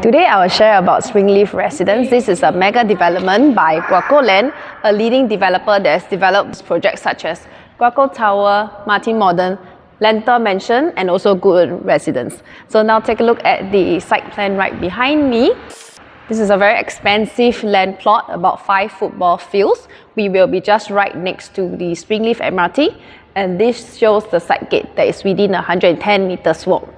Today I will share about Springleaf Residence. This is a mega development by Guaco Land, a leading developer that has developed projects such as Guaco Tower, Martin Modern, Lantau Mansion and also Good Residence. So now take a look at the site plan right behind me. This is a very expansive land plot, about 5 football fields. We will be just right next to the Springleaf MRT, and this shows the side gate that is within 110 meters walk.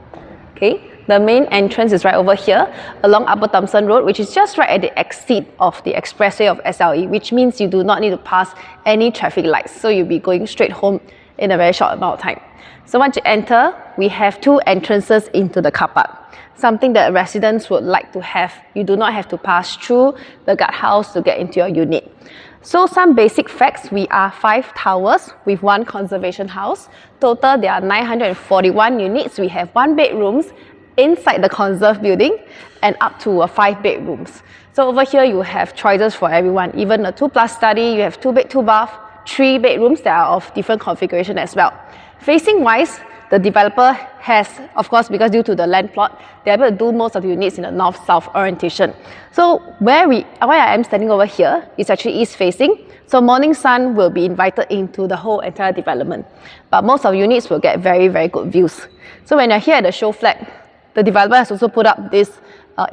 Okay. The main entrance is right over here along Upper Thomson Road, which is just right at the exit of the expressway of SLE, which means you do not need to pass any traffic lights. So you'll be going straight home in a very short amount of time. So once you enter, we have 2 entrances into the car park. Something that residents would like to have. You do not have to pass through the guardhouse to get into your unit. So some basic facts, we are 5 towers with 1 conservation house. Total, there are 941 units. We have 1 bedrooms inside the conserve building and up to 5 bedrooms. So over here you have choices for everyone, even a 2+ study, you have 2 bed, 2 bath, 3 bedrooms that are of different configuration as well. Facing wise, the developer has, of course, because due to the land plot, they're able to do most of the units in the north-south orientation. So where I am standing over here is actually east facing. So morning sun will be invited into the whole entire development. But most of the units will get very, very good views. So when you're here at the show flat, the developer has also put up this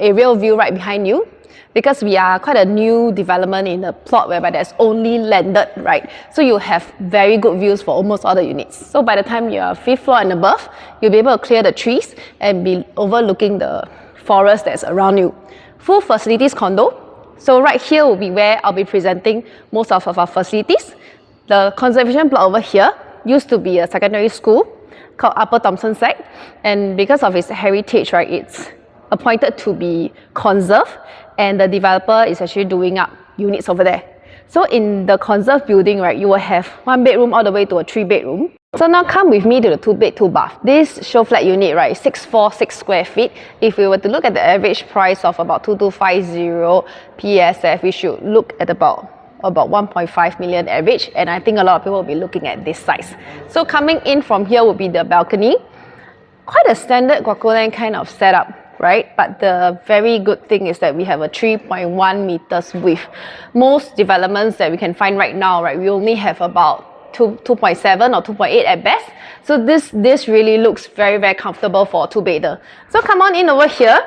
aerial view right behind you, because we are quite a new development in the plot whereby there's only landed, right? So you have very good views for almost all the units. So by the time you're 5th floor and above, you'll be able to clear the trees and be overlooking the forest that's around you. Full facilities condo. So right here will be where I'll be presenting most of our facilities. The conservation plot over here used to be a secondary school called Upper Thomson Sec, and because of its heritage, right, it's appointed to be conserved, and the developer is actually doing up units over there. So in the conserved building, right, you will have 1 bedroom all the way to a 3 bedroom. So now come with me to the 2 bed, 2 bath. This show flat unit, right, 646 square feet. If we were to look at the average price of about 2250 PSF, we should look at about 1.5 million average, and I think a lot of people will be looking at this size. So coming in from here will be the balcony. Quite a standard Guaco Land kind of setup, right? But the very good thing is that we have a 3.1 meters width. Most developments that we can find right now, right, we only have about 2.7 or 2.8 at best. So this really looks very, very comfortable for a 2-bedder. So come on in over here.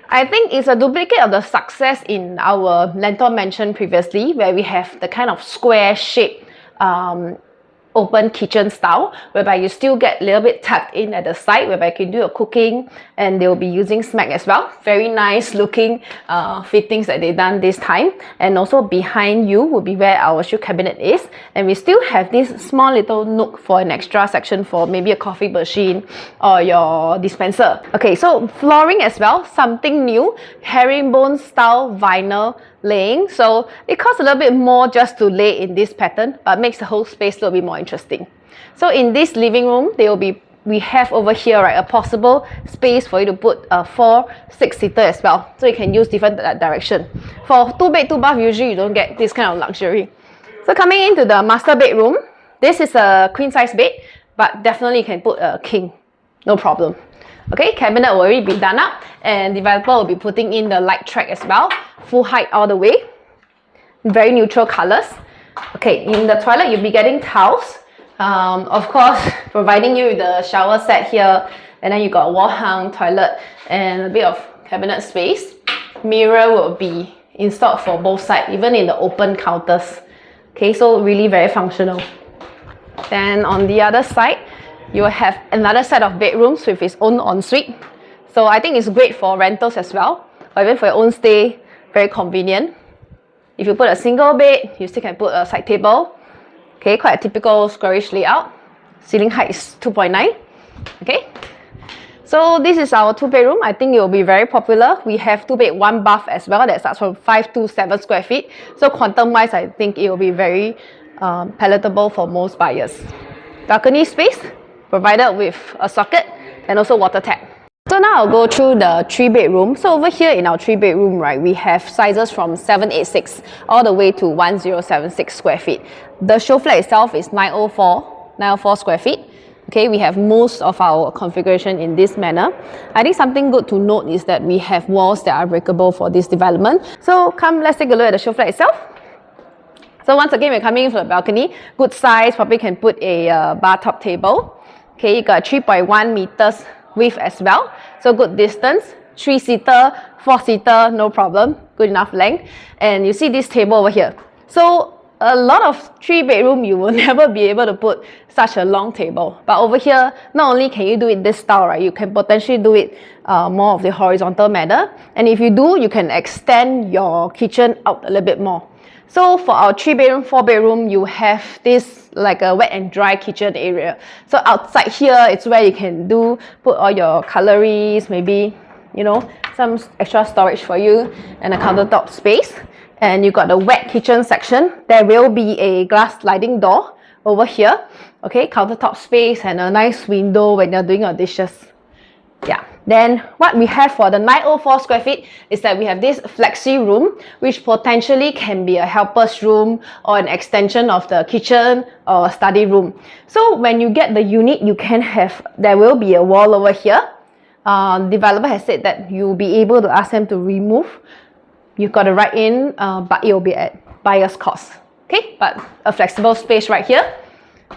I think it's a duplicate of the success in our Lantau Mansion previously, where we have the kind of square shape open kitchen style, whereby you still get a little bit tucked in at the side, whereby you can do your cooking, and they'll be using smack as well. Very nice looking fittings that they've done this time. And also behind you will be where our shoe cabinet is, and we still have this small little nook for an extra section for maybe a coffee machine or your dispenser. Okay, so flooring as well, something new, herringbone style vinyl laying. So it costs a little bit more just to lay in this pattern, but makes the whole space a little bit more interesting. So in this living room, we have over here, right, a possible space for you to put a 4 6-seater as well. So you can use different direction. For 2 bed, 2 bath, usually you don't get this kind of luxury. So coming into the master bedroom, this is a queen size bed, but definitely you can put a king, no problem. Okay, cabinet will already be done up, and developer will be putting in the light track as well, full height all the way, very neutral colors. Okay, in the toilet you'll be getting tiles, of course providing you with the shower set here, and then you got a wall hung toilet and a bit of cabinet space. Mirror will be installed for both sides, even in the open counters. Okay, so really very functional. Then on the other side, you will have another set of bedrooms with its own ensuite. So I think it's great for rentals as well, or even for your own stay, very convenient. If you put a single bed, you still can put a side table. Okay, quite a typical squarish layout. Ceiling height is 2.9. Okay, so this is our 2 bedroom. I think it will be very popular. We have 2 bed, 1 bath as well that starts from 527 square feet. So quantum wise, I think it will be very palatable for most buyers. Balcony space provided with a socket and also water tap. So now I'll go through the 3 bedroom. So over here in our 3 bedroom, right, we have sizes from 786 all the way to 1076 square feet. The show flat itself is 904 square feet. Okay, we have most of our configuration in this manner. I think something good to note is that we have walls that are breakable for this development. So let's take a look at the show flat itself. So once again, we're coming in from the balcony. Good size, probably can put a bar top table. Okay, you got 3.1 meters width as well. So good distance, 3-seater, 4-seater, no problem. Good enough length. And you see this table over here. So a lot of 3-bedroom, you will never be able to put such a long table. But over here, not only can you do it this style, right? You can potentially do it more of the horizontal manner. And if you do, you can extend your kitchen out a little bit more. So for our 3-bedroom, 4-bedroom, you have this like a wet and dry kitchen area. So outside here, it's where you can put all your cutleries, maybe, you know, some extra storage for you, and a countertop space. And you got the wet kitchen section. There will be a glass sliding door over here. Okay, countertop space and a nice window when you're doing your dishes. Yeah. Then what we have for the 904 square feet is that we have this flexi room, which potentially can be a helper's room or an extension of the kitchen or a study room. So when you get the unit, there will be a wall over here. Developer has said that you'll be able to ask them to remove. You've got to write in, but it will be at buyer's cost. Okay, but a flexible space right here.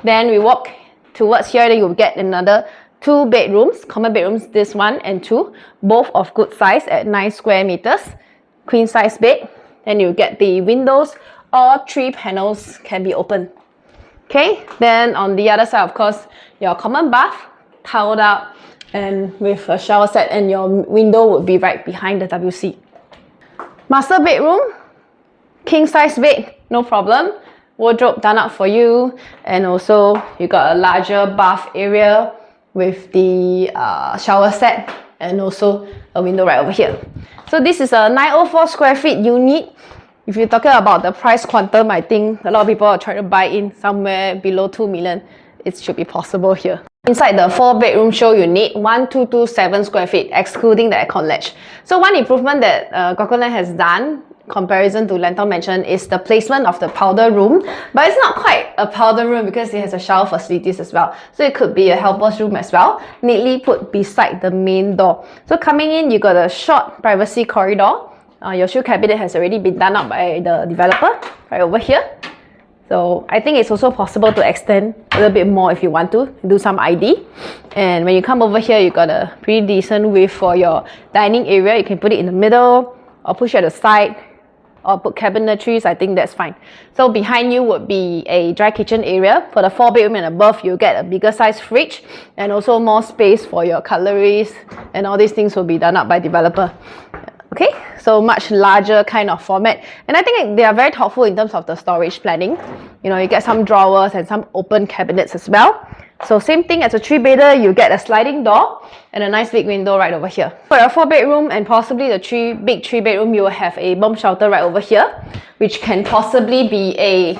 Then we walk towards here, then you'll get another 2 bedrooms, common bedrooms, this one and 2, both of good size at 9 square meters, queen size bed. Then you get the windows, all 3 panels can be open. Okay, then on the other side, of course, your common bath, tiled up and with a shower set, and your window would be right behind the WC. Master bedroom, king size bed, no problem. Wardrobe done up for you, and also you got a larger bath area with the shower set and also a window right over here. So this is a 904 square feet unit. If you're talking about the price quantum, I think a lot of people are trying to buy in somewhere below 2 million. It should be possible here. Inside the 4-bedroom show unit, 1227 square feet, excluding the aircon ledge. So one improvement that Jocelyn has done comparison to Lentor Mansion is the placement of the powder room, but it's not quite a powder room because it has a shower facilities as well. So it could be a helper's room as well, neatly put beside the main door. So coming in, you got a short privacy corridor. Your shoe cabinet has already been done up by the developer right over here. So I think it's also possible to extend a little bit more if you want to do some ID. And when you come over here, you got a pretty decent width for your dining area. You can put it in the middle or push at the side, or put cabinetries. I think that's fine. So behind you would be a dry kitchen area. For the 4-bedroom and above, you get a bigger size fridge and also more space for your cutleries, and all these things will be done up by developer. Okay, so much larger kind of format. And I think they are very thoughtful in terms of the storage planning. You know, you get some drawers and some open cabinets as well. So same thing as a 3-bedder, you get a sliding door and a nice big window right over here. For a 4-bedroom and possibly the big 3-bedroom, you will have a bomb shelter right over here, which can possibly be a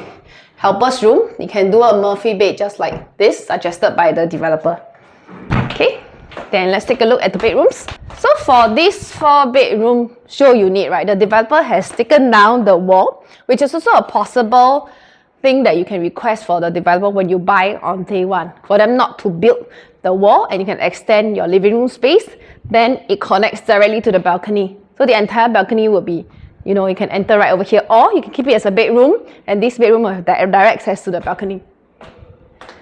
helper's room. You can do a Murphy bed just like this, suggested by the developer. Okay, then let's take a look at the bedrooms. So for this 4-bedroom show unit, right, the developer has taken down the wall, which is also a possible thing that you can request for the developer when you buy on day one, for them not to build the wall, and you can extend your living room space. Then it connects directly to the balcony. So the entire balcony will be, you know, you can enter right over here, or you can keep it as a bedroom, and this bedroom will have direct access to the balcony.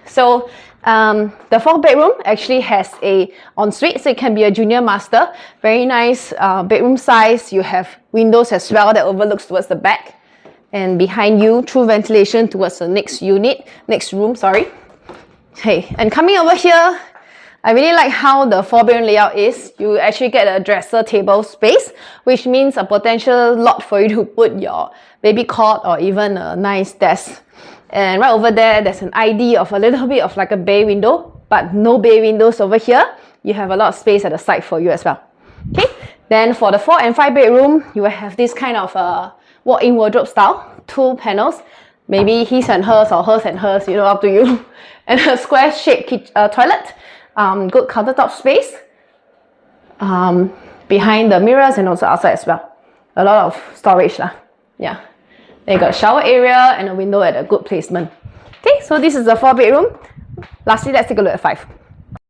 So the 4-bedroom actually has a ensuite, so it can be a junior master. Very nice bedroom size. You have windows as well that overlooks towards the back. And behind you, through ventilation towards the next room, sorry. Okay, and coming over here, I really like how the 4-bedroom layout is. You actually get a dresser table space, which means a potential lot for you to put your baby cot or even a nice desk. And right over there, there's an ID of a little bit of like a bay window, but no bay windows over here. You have a lot of space at the side for you as well. Okay, then for the 4 and 5-bedroom, you will have this kind of walk-in wardrobe style, 2 panels, maybe his and hers or hers and hers, you know, up to you. And a square-shaped toilet, good countertop space behind the mirrors and also outside as well. A lot of storage lah. Yeah. Then you got a shower area and a window at a good placement. Okay, so this is the 4-bedroom. Lastly, let's take a look at 5.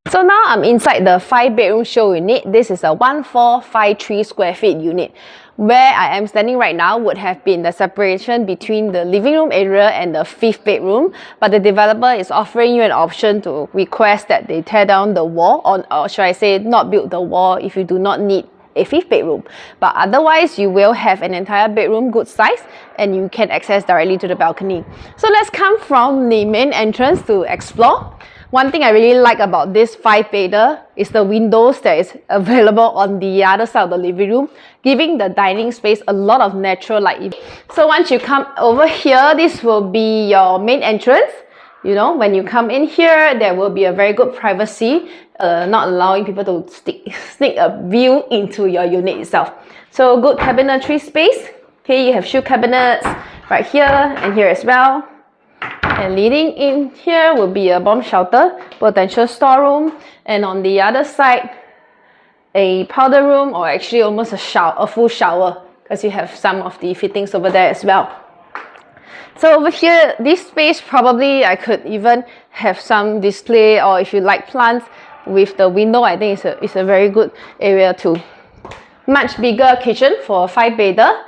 So now I'm inside the 5-bedroom show unit. This is a 1453 square feet unit. Where I am standing right now would have been the separation between the living room area and the 5th bedroom, but the developer is offering you an option to request that they tear down the wall, or should I say not build the wall if you do not need a 5th bedroom. But otherwise, you will have an entire bedroom good size and you can access directly to the balcony. So let's come from the main entrance to explore. One thing I really like about this 5-bedder is the windows that is available on the other side of the living room, giving the dining space a lot of natural light. So once you come over here, this will be your main entrance. You know, when you come in here, there will be a very good privacy, not allowing people to sneak a view into your unit itself. So good cabinetry space. Okay, you have shoe cabinets right here and here as well. And leading in here will be a bomb shelter, potential storeroom, and on the other side, a powder room, or actually almost a full shower, because you have some of the fittings over there as well. So over here, this space probably I could even have some display, or if you like plants with the window, I think it's a very good area too. Much bigger kitchen for a 5-bedder.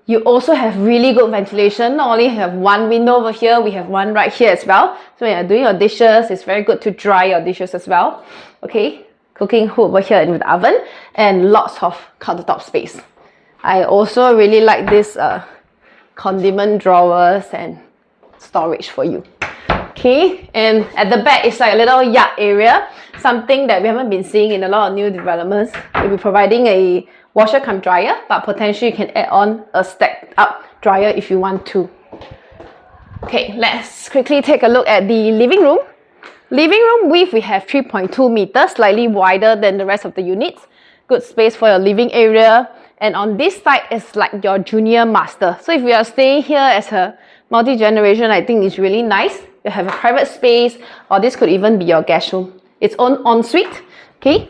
You also have really good ventilation. Not only have one window over here, we have one right here as well. So when you're doing your dishes, it's very good to dry your dishes as well. Okay, cooking hood over here with the oven, and lots of countertop space. I also really like this condiment drawers and storage for you. Okay, and at the back it's like a little yard area, something that we haven't been seeing in a lot of new developments. We'll be providing a washer cum dryer, but potentially you can add on a stacked up dryer if you want to. Okay, let's quickly take a look at the living room. Living room width, we have 3.2 meters, slightly wider than the rest of the units. Good space for your living area. And on this side is like your junior master. So if you are staying here as a multi-generation, I think it's really nice. You have a private space, or this could even be your guest room. It's own ensuite. Okay,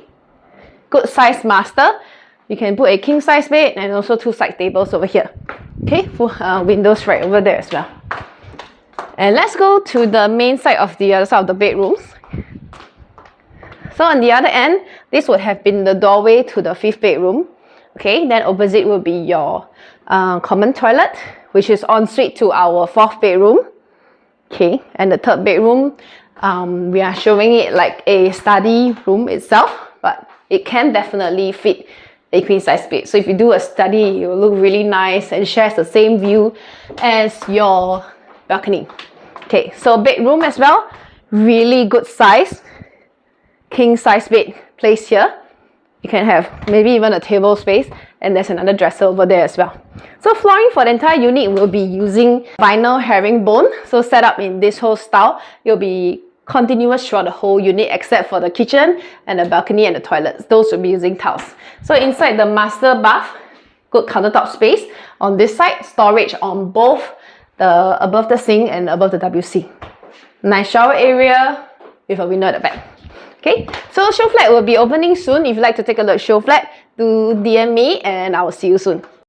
good size master. You can put a king size bed and also 2 side tables over here. Okay, full windows right over there as well. And let's go to the main side of the other side of the bedrooms. So on the other end, this would have been the doorway to the 5th bedroom. Okay, then opposite will be your common toilet, which is ensuite to our 4th bedroom. Okay, and the 3rd bedroom, we are showing it like a study room itself, but it can definitely fit a queen size bed. So if you do a study, it will look really nice and shares the same view as your balcony. Okay, so bedroom as well, really good size, king size bed placed here. You can have maybe even a table space, and there's another dresser over there as well. So flooring for the entire unit will be using vinyl herringbone. So set up in this whole style, you'll be continuous throughout the whole unit except for the kitchen and the balcony and the toilets. Those will be using tiles. So inside the master bath, good countertop space. On this side, storage on both the above the sink and above the WC. Nice shower area with a window at the back. Okay, so show flat will be opening soon. If you'd like to take a look at show flat, do DM me and I will see you soon.